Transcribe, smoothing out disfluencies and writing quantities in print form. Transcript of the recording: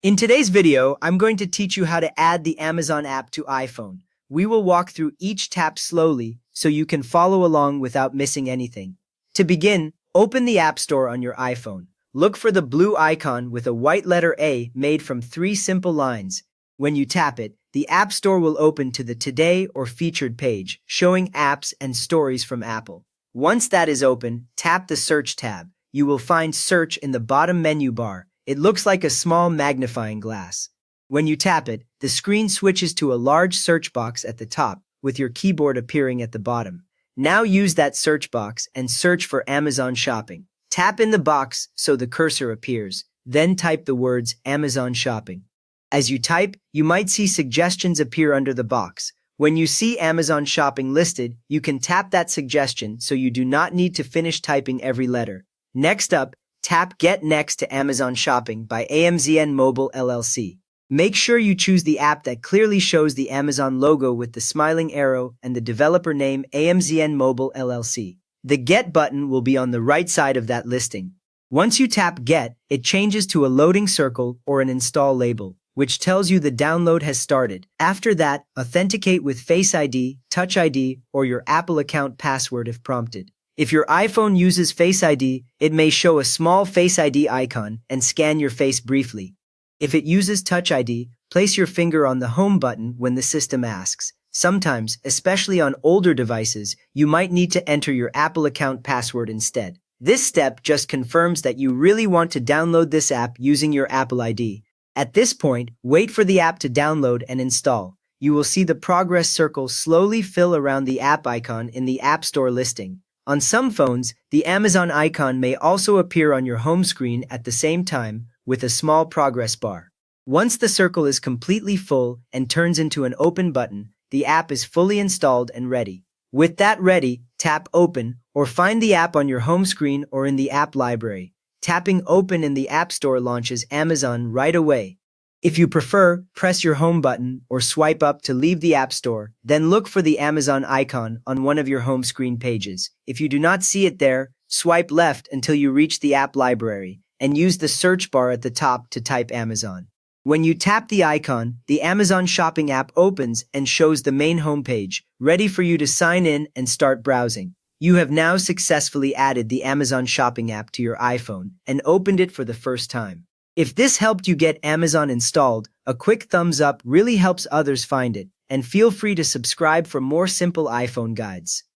In today's video, I'm going to teach you how to add the Amazon app to iPhone. We will walk through each tap slowly so you can follow along without missing anything. To begin, open the App Store on your iPhone. Look for the blue icon with a white letter A made from three simple lines. When you tap it, the App Store will open to the Today or Featured page, showing apps and stories from Apple. Once that is open, tap the Search tab. You will find Search in the bottom menu bar. It looks like a small magnifying glass. When you tap it, the screen switches to a large search box at the top, with your keyboard appearing at the bottom. Now use that search box and search for Amazon Shopping. Tap in the box so the cursor appears, then type the words Amazon Shopping. As you type, you might see suggestions appear under the box. When you see Amazon Shopping listed, you can tap that suggestion so you do not need to finish typing every letter. Next up, tap Get Next to Amazon Shopping by AMZN Mobile LLC. Make sure you choose the app that clearly shows the Amazon logo with the smiling arrow and the developer name AMZN Mobile LLC. The Get button will be on the right side of that listing. Once you tap Get, it changes to a loading circle or an install label, which tells you the download has started. After that, authenticate with Face ID, Touch ID, or your Apple account password if prompted. If your iPhone uses Face ID, it may show a small Face ID icon and scan your face briefly. If it uses Touch ID, place your finger on the Home button when the system asks. Sometimes, especially on older devices, you might need to enter your Apple account password instead. This step just confirms that you really want to download this app using your Apple ID. At this point, wait for the app to download and install. You will see the progress circle slowly fill around the app icon in the App Store listing. On some phones, the Amazon icon may also appear on your home screen at the same time with a small progress bar. Once the circle is completely full and turns into an open button, the app is fully installed and ready. With that ready, tap Open or find the app on your home screen or in the app library. Tapping Open in the App Store launches Amazon right away. If you prefer, press your home button or swipe up to leave the App Store, then look for the Amazon icon on one of your home screen pages. If you do not see it there, swipe left until you reach the app library and use the search bar at the top to type Amazon. When you tap the icon, the Amazon Shopping app opens and shows the main homepage, ready for you to sign in and start browsing. You have now successfully added the Amazon Shopping app to your iPhone and opened it for the first time. If this helped you get Amazon installed, a quick thumbs up really helps others find it, and feel free to subscribe for more simple iPhone guides.